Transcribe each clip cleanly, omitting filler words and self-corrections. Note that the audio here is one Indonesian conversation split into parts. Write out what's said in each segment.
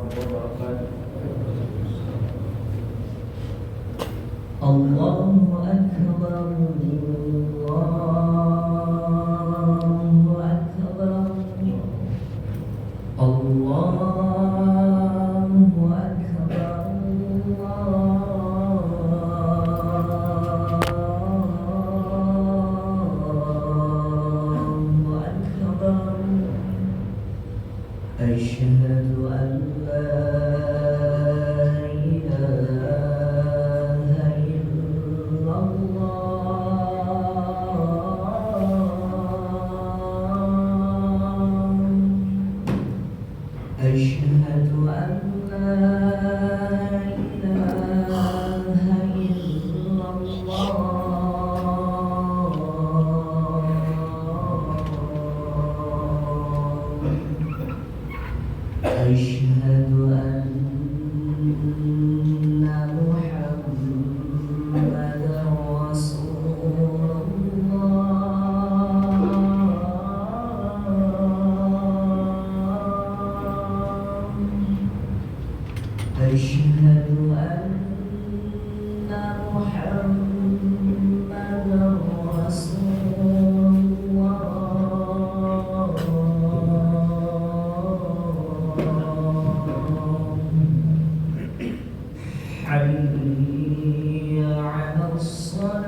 وبركاته. الله أكبر الله أكبر الله أكبر الله أكبر أشهد أن لا إله إلا الله أشهد أن لا إله إلا الله أشهد أن محمدا رسول الله أشهد أن محمدا رسول الله حي على الصلاة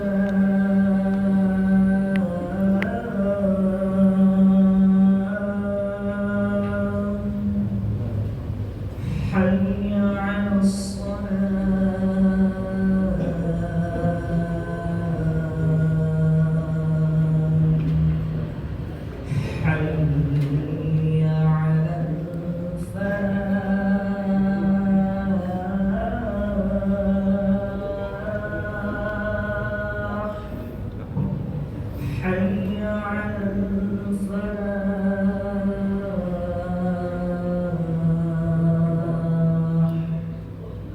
حي على الصلاة حي على الفلاح حي على الفلاح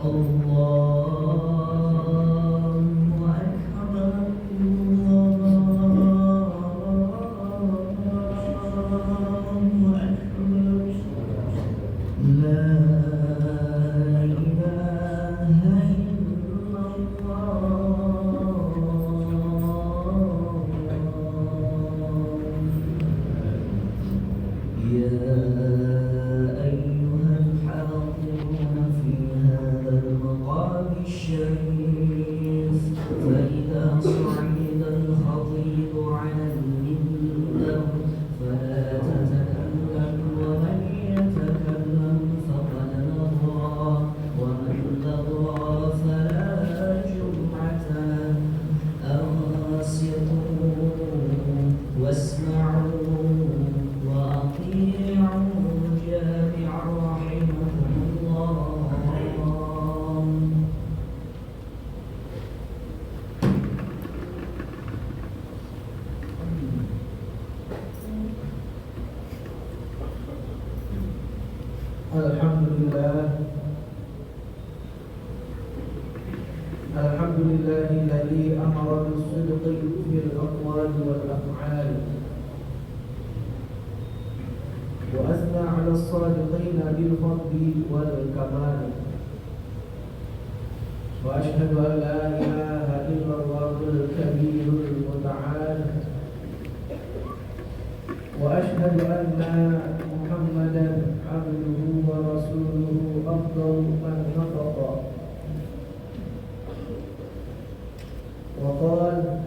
الله أكبر الله أكبر لا إله إلا الله يا أيها الحاضرون في هذا المقام الشريف فإذا صعد الخطيب على المنبر فلا تتكلم ومن يتكلم فقد لغى ومن لغى فلا جمعة له أنصتوا واسمعوا وأطيعوا الجامع رحمكم الله الحمد لله الذي أمر بالصدق في الأقوال والأفعال وأثنى على الصادقين بالفضل والكمال وأشهد أن لا إله إلا الله الكبير المتعال وأشهد أن محمدا عبده ورسوله أفضل من نطق وقال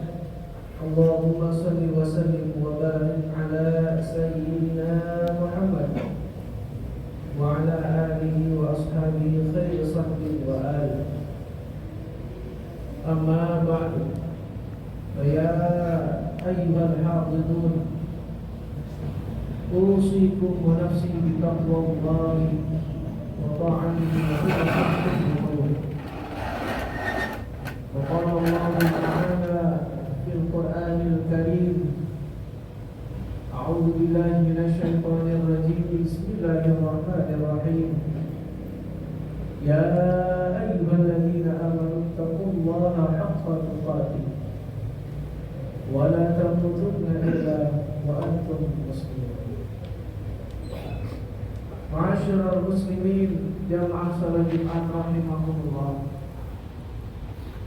اللهم صل وسلم وبارك على سيدنا محمد وعلى آله وأصحابه خير صحبه وآله أما بعد فيا أيها الحاضرون أوصيكم ونفسي بتقوى الله وطاعته وتقوى وقال الله تعالى في القرآن الكريم أعوذ بالله من الشيطان الرجيم بسم الله الرحمن الرحيم يا أيها الذين آمنوا اتقوا الله حق تقاته ولا تموتن إلا وأنتم مسلمون Ma'asyiral muslimin jamaah salat Jumat rahimakumullah.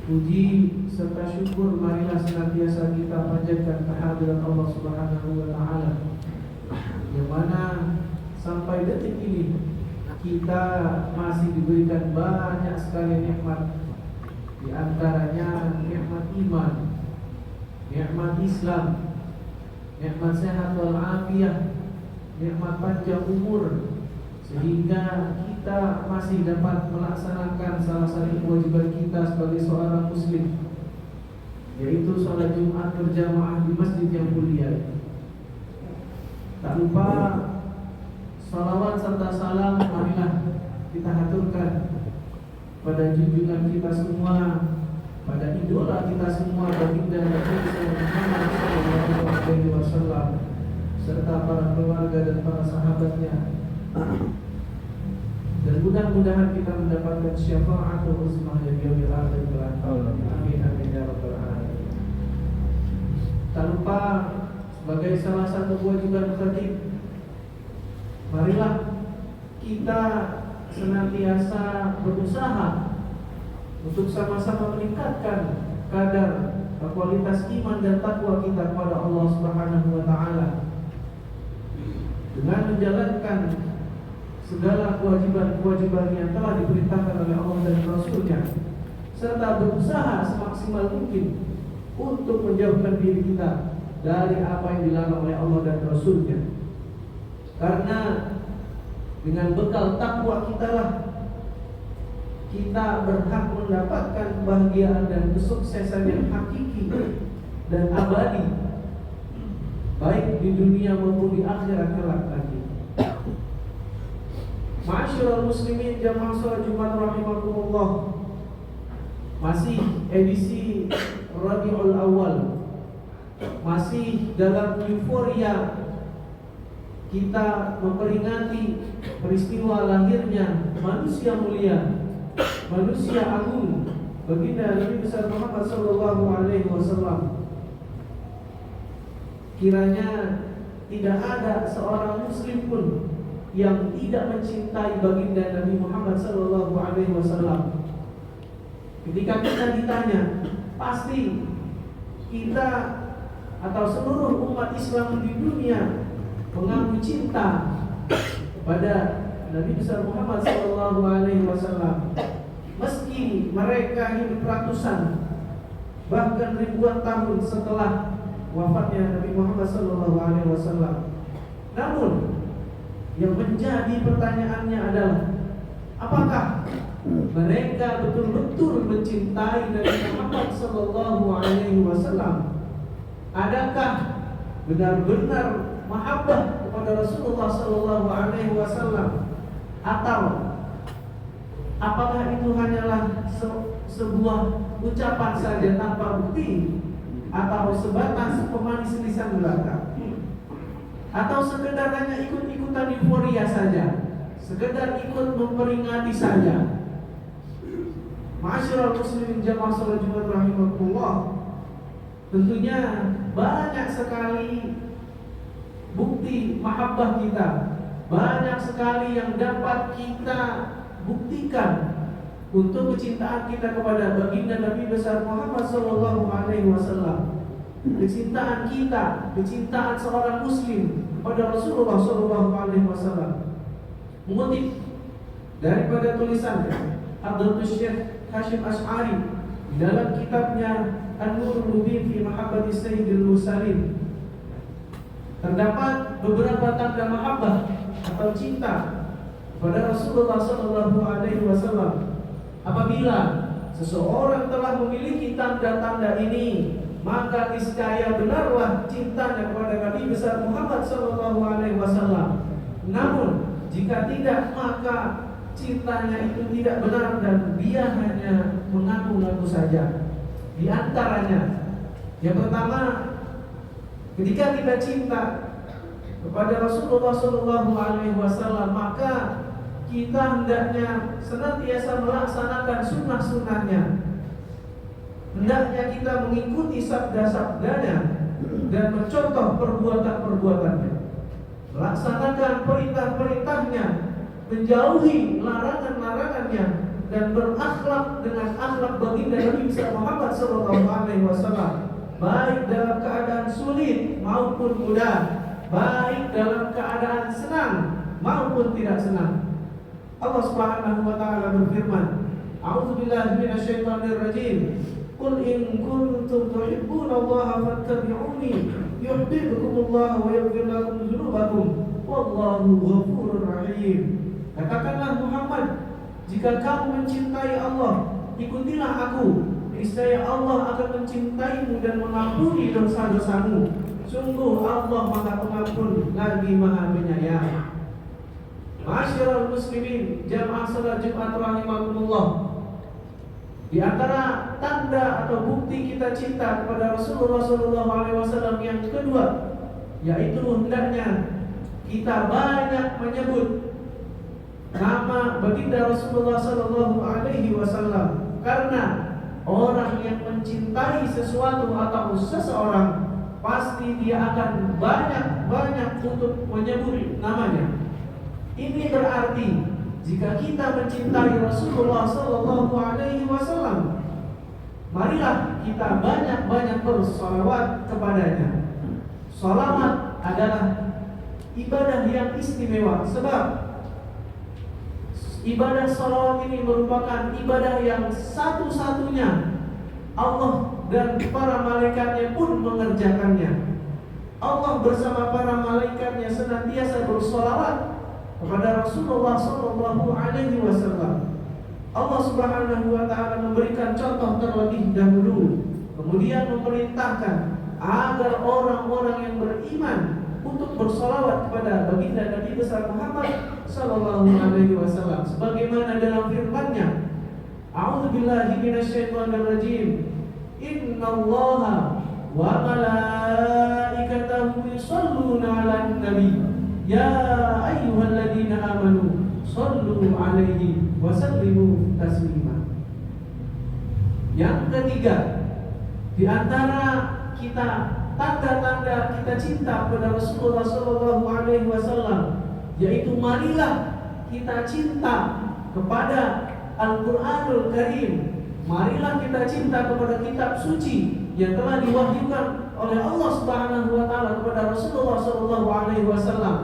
Puji serta syukur marilah senantiasa kita panjatkan kehadirat Allah Subhanahu wa taala, yang mana sampai detik ini kita masih diberikan banyak sekali nikmat, di antaranya nikmat iman, nikmat Islam, nikmat sehat wal afiyah, nikmat panjang umur, sehingga kita masih dapat melaksanakan salah satu kewajiban kita sebagai seorang muslim, yaitu sholat Jumat berjamaah di masjid yang mulia. Tak lupa salawat serta salam marilah kita haturkan pada junjungan kita semua, pada idola kita semua, baginda Nabi Muhammad SAW, serta para keluarga dan para sahabatnya. Dan mudah-mudahan kita mendapatkan syafa'atul uzmah yang yaumil akhir kelak. Amin amin ya rabbal alamin. Tak lupa sebagai salah satu kewajiban khatib, marilah kita senantiasa berusaha untuk sama-sama meningkatkan kadar kualitas iman dan takwa kita kepada Allah Subhanahu wa taala dengan menjalankan segala kewajiban-kewajiban yang telah diperintahkan oleh Allah dan Rasul-Nya, serta berusaha semaksimal mungkin untuk menjauhkan diri kita dari apa yang dilarang oleh Allah dan Rasul-Nya. Karena dengan bekal takwa kita lah kita berhak mendapatkan kebahagiaan dan kesuksesan yang hakiki dan abadi, baik di dunia maupun di akhirat kelak nanti. Ma'asyiral muslimin jamaah salat Jumat rahimakumullah. Masih edisi Rabiul Awal, masih dalam euforia kita memperingati peristiwa lahirnya manusia mulia, manusia agung, baginda Nabi besar Muhammad sallallahu alaihi wasallam. Kiranya tidak ada seorang muslim pun yang tidak mencintai baginda Nabi Muhammad sallallahu alaihi wasallam. Ketika kita ditanya, pasti kita atau seluruh umat Islam di dunia mengaku cinta kepada Nabi besar Muhammad sallallahu alaihi wasallam. Meski mereka hidup ratusan bahkan ribuan tahun setelah wafatnya Nabi Muhammad sallallahu alaihi wasallam. Namun yang menjadi pertanyaannya adalah, apakah mereka betul-betul mencintai Nabi Muhammad sallallahu alaihi wasallam? Adakah benar-benar mahabbah kepada Rasulullah sallallahu alaihi wasallam, atau apakah itu hanyalah sebuah ucapan saja tanpa bukti, atau sebatas pemanis lisan belaka, atau sekedar hanya ikut-ikutan euforia saja, sekedar ikut memperingati saja? Ma'asyiral muslimin jamaah salat Jumat rahimakumullah, tentunya banyak sekali bukti mahabbah kita, banyak sekali yang dapat kita buktikan untuk kecintaan kita kepada baginda Nabi besar Muhammad sallallahu alaihi wasallam. Kecintaan kita, kecintaan seorang muslim kepada Rasulullah sallallahu alaihi wasallam. Mengutip daripada tulisan Abdul Syekh Hashim Ash'ari di dalam kitabnya An-Nurul Mubin fi Mahabbati Sayyidil Mursalin, terdapat beberapa tanda mahabbah atau cinta kepada Rasulullah sallallahu alaihi wasallam. Apabila seseorang telah memiliki tanda-tanda ini, maka niscaya benarlah cintanya kepada Nabi besar Muhammad sallallahu alaihi wasallam. Namun jika tidak, maka cintanya itu tidak benar dan dia hanya mengaku-ngaku saja. Di antaranya, yang pertama, ketika kita cinta kepada Rasulullah sallallahu alaihi wasallam, maka kita hendaknya senantiasa melaksanakan sunnah-sunnahnya. Hendaknya kita mengikuti sabda-sabdanya dan mencontoh perbuatan-perbuatannya, melaksanakan perintah-perintahnya menjauhi larangan-larangannya, dan berakhlak dengan akhlak baginda Nabi besar Muhammad SAW, baik dalam keadaan sulit maupun mudah, baik dalam keadaan senang maupun tidak senang. Allah Subhanahu wa taala berfirman, A'udzubillahi minasyaitonirrajim. Qul in kuntum tuhibbunallaha fattabi'uni yuhibbukumullah wa yaghfir lakum dzunubakum wallahu ghafurur rahim. Katakanlah Muhammad, jika kamu mencintai Allah, ikutilah aku. Niscaya Allah akan mencintaimu dan mengampuni dosa-dosamu. Sungguh Allah Maha Pengampun lagi Maha Penyayang. Ma'asyiral muslimin, jamaah salat Jumat rahimakumullah. Di antara tanda atau bukti kita cinta kepada Rasulullah SAW yang kedua, yaitu hendaknya kita banyak menyebut nama baginda Rasulullah SAW, karena orang yang mencintai sesuatu atau seseorang pasti dia akan banyak untuk menyebut namanya. Ini berarti jika kita mencintai Rasulullah SAW, marilah kita banyak bersolawat kepadanya. Solawat adalah ibadah yang istimewa, sebab ibadah solawat ini merupakan ibadah yang satu-satunya Allah dan para malaikatnya pun mengerjakannya. Allah bersama para malaikatnya senantiasa bersolawat kepada Rasulullah SAW. Allah Subhanahu wa taala memberikan contoh terlebih dahulu, kemudian memerintahkan agar orang-orang yang beriman untuk bersolawat kepada baginda Nabi besar Muhammad SAW, sebagaimana dalam firman-Nya, A'udzubillahi minasyaitonirrajim. Innallaha wa malaikatahu yusholluna 'alan nabi. Ya ayyuhalladzina amanu shallu 'alaihi wa sallimu taslima. Yang ketiga, di antara kita tanda-tanda kita cinta kepada Rasulullah SAW, yaitu marilah kita cinta kepada Al-Quranul Karim. Marilah kita cinta kepada kitab suci yang telah diwahyukan oleh Allah Subhanahu wa taala kepada Rasulullah SAW.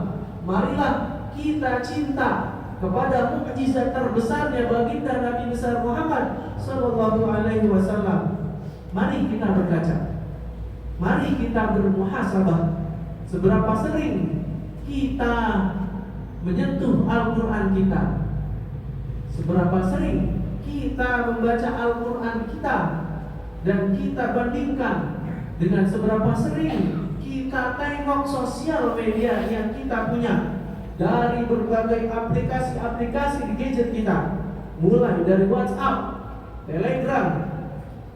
Marilah kita cinta kepada mukjizat terbesarnya baginda Nabi besar Muhammad SAW. Mari kita berkaca. Mari kita bermuhasabah. Seberapa sering kita menyentuh Al-Quran kita? Seberapa sering kita membaca Al-Quran kita? Dan kita bandingkan dengan seberapa sering kita tengok sosial media yang kita punya, dari berbagai aplikasi-aplikasi di gadget kita, mulai dari WhatsApp, Telegram,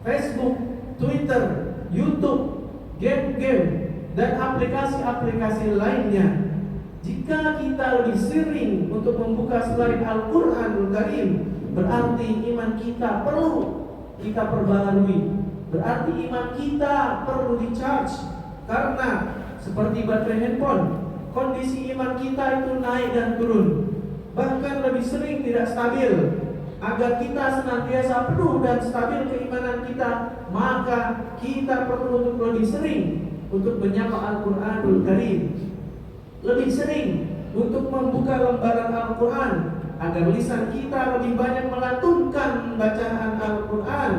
Facebook, Twitter, YouTube, game-game, dan aplikasi-aplikasi lainnya. Jika kita lebih sering untuk membuka selain Al-Quranul Karim, berarti iman kita perlu kita perbaharui. Berarti iman kita perlu di-charge. Karena seperti baterai handphone, kondisi iman kita itu naik dan turun, bahkan lebih sering tidak stabil. Agar kita senantiasa penuh dan stabil keimanan kita, maka kita perlu untuk lebih sering untuk menyapa Al-Quranul Karim, lebih sering untuk membuka lembaran Al-Quran, agar lisan kita lebih banyak melantunkan bacaan Al-Quran.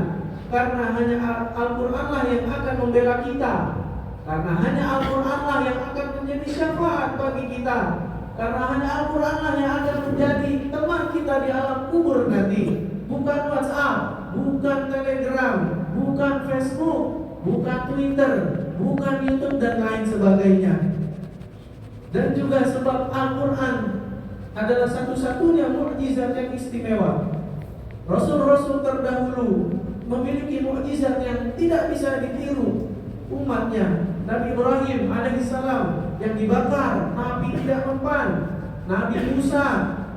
Karena hanya Al-Quranlah yang akan membela kita. Karena hanya Al-Quranlah yang akan menjadi syafaat bagi kita. Karena hanya Al-Quranlah yang akan menjadi teman kita di alam kubur nanti. Bukan WhatsApp, bukan Telegram, bukan Facebook, bukan Twitter, bukan YouTube dan lain sebagainya. Dan juga sebab Al-Quran adalah satu-satunya mukjizat yang istimewa. Rasul-rasul terdahulu memiliki mukjizat yang tidak bisa ditiru. Umatnya, Nabi Ibrahim alaihissalam yang dibakar, Nabi tidak mempan. Nabi Musa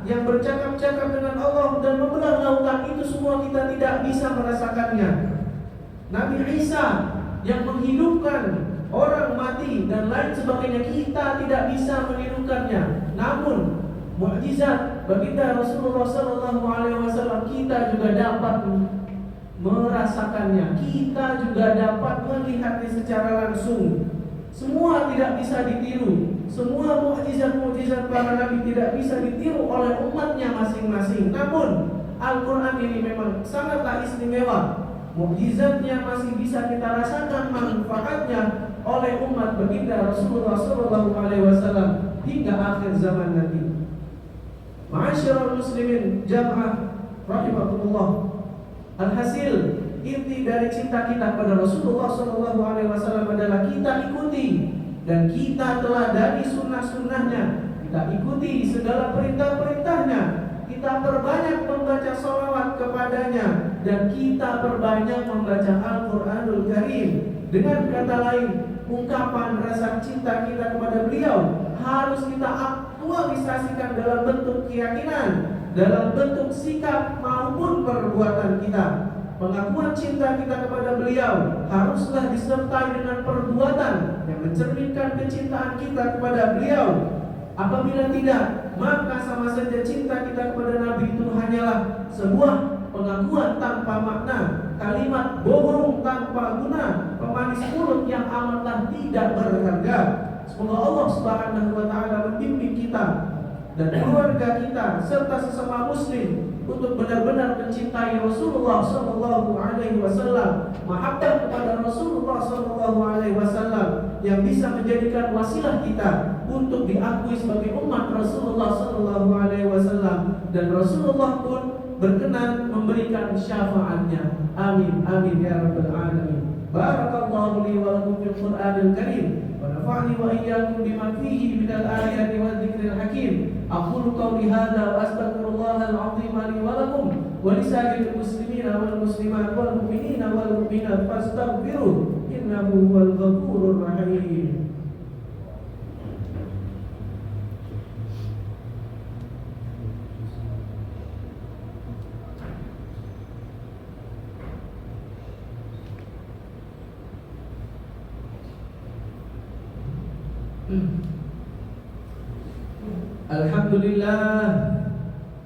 yang bercakap-cakap dengan Allah dan membelah lautan, itu semua kita tidak bisa merasakannya. Nabi Isa yang menghidupkan orang mati dan lain sebagainya, kita tidak bisa menirukannya. Namun mukjizat baginda Rasulullah Sallallahu Alaihi Wasallam, kita juga dapat merasakannya, kita juga dapat melihatnya secara langsung. Semua tidak bisa ditiru, semua mukjizat-mukjizat para nabi tidak bisa ditiru oleh umatnya masing-masing. Namun Al-Quran ini memang sangatlah istimewa. Mukjizatnya masih bisa kita rasakan manfaatnya oleh umat baginda Rasulullah Sallallahu Alaihi Wasallam hingga akhir zaman nanti. Ma'asyiral muslimin jamaah rahimakumullah. Alhasil inti dari cinta kita pada Rasulullah Sallallahu Alaihi Wasallam adalah kita ikuti dan kita teladani sunnah-sunnahnya, kita ikuti segala perintah-perintahnya, kita perbanyak membaca sholawat kepadanya, dan kita perbanyak membaca Al-Quranul Karim. Dengan kata lain, ungkapan rasa cinta kita kepada beliau harus kita aktualisasikan dalam bentuk keyakinan, dalam bentuk sikap maupun perbuatan kita. Pengakuan cinta kita kepada beliau haruslah disertai dengan perbuatan yang mencerminkan kecintaan kita kepada beliau. Apabila tidak, maka sama saja cinta kita kepada Nabi itu hanyalah sebuah pengakuan tanpa makna, kalimat bohong tanpa guna, pemanis mulut yang amatlah tidak berharga. Semoga Allah Subhanahu wa taala membimbing kita dan keluarga kita serta sesama muslim untuk benar-benar mencintai Rasulullah Sallallahu Alaihi Wasallam, mahabbah kepada Rasulullah Sallallahu Alaihi Wasallam yang bisa menjadikan wasilah kita untuk diakui sebagai umat Rasulullah Sallallahu Alaihi Wasallam, dan Rasulullah pun berkenan memberikan syafaatnya. Amin amin ya rabbal alamin. Barakallahu li wa lakum fil Qur'anil Karim wa nafa'ni wa iyyakum bima fihi minal ayati wa dzikril hakim. Aqulu qawli hadza wa astaghfirullahal azim li wa lakum wa lisa'iril muslimina wal muslimat wal mu'minina wal mu'minat fastaghfiruh innahu huwal ghafurur rahim.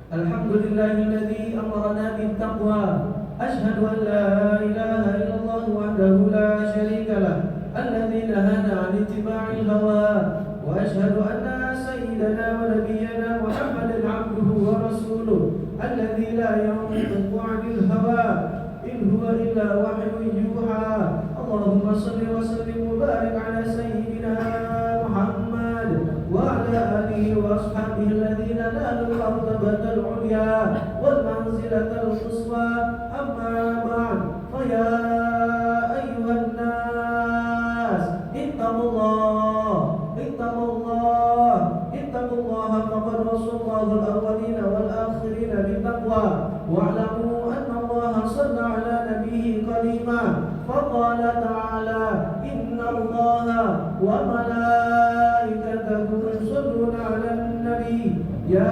Alhamdulillahilladzi amarna bittaqwa. Ashhadu an la ilaha illallah wahdahu la syarika lah, alladzi nahana 'an ittiba'il hawa. Wa ashhadu anna sayyidana wa nabiyyana Muhammadan 'abduhu wa rasuluh, alladzi la yanṭiqu 'anil hawa in huwa illa wahyun yuha. Allahumma shalli wa sallim wa barik 'ala sayyidina Muhammad wa 'ala alihi wa ashabihi alladhina nalu al-martabatal 'ulya wal manzilatal quswa. Amma ba'd, fa ya ayyuhan nas ittaqullaha faqad wasallahu al-awwalina wal akhirina bittaqwa wa'lamu anna Allaha shalla 'ala nabiyhi qarima. Faqala ta'ala inna Allaha wa malaikatahu yusalluna 'alan nabi ya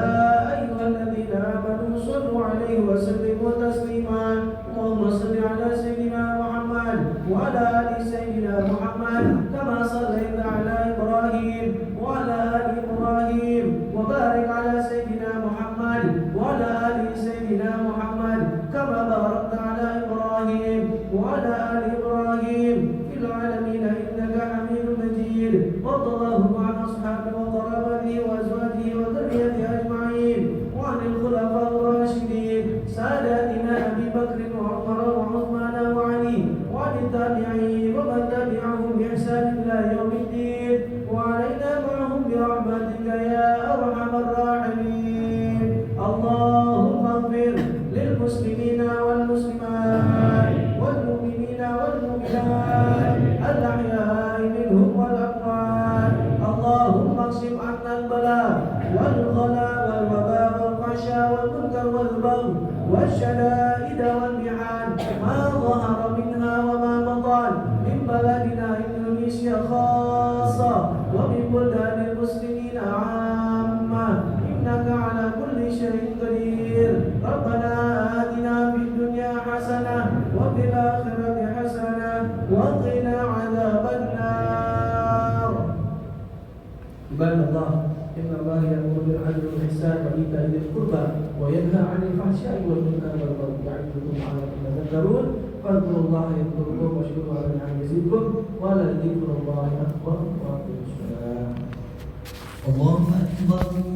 ayyuhalladzina amanu sallu 'alaihi wa sallimu taslima. Allahumma shalli 'ala sayyidina Muhammad wa 'ala ali sayyidina Muhammad kama shallaita 'ala Ibrahim wa 'ala ali Ibrahim wa barik 'ala sayyidina Muhammad wa 'ala ali sayyidina Muhammad kama barakta 'ala Ibrahim wa 'ala ali Ibrahim fil 'alamin innaka Hamidum Majid. Radhiyallahu 'an ashabihi wa qarabatihi wa azwajihi wa dhurriyyatihi ajma'in wa 'anil khulafa'ir rasyidin sadatina Abi Bakr wa Umar wa Uthman wa Ali wa 'anit tabi'in wa man tabi'ahum bi ihsan ila yaumiddin wa 'alaina ma'ahum bi rahmatika ya arhamar rahimin. Allahumma ighfir lil muslimina wal muslimat wal mu'minina wal mu'minat al-ahya'i minhum wal amwat. Allahumma qsim 'anna al-bala wal ghala wal waba wal fahsya wal munkar wal baghi والشدائد والمحن ما ظهر منها وما بطن من بلدنا إندونيسيا خاصة ومن بلدان المسلمين عامة إنك على كل شيء قدير. ربنا آتنا في الدنيا حسنة وفي الآخرة حسنة وقنا عذاب النار. عباد الله إن الله يأمر بالعدل والإحسان وإيتاء ذي القربى وينهى عن الفحشاء والمنكر والبغي يعظكم لعلكم تذكرون فاذكروا الله يذكركم واشكروا على نعمه يزدكم ولذكر الله أكبر وأقيموا الصلاة. الله أكبر.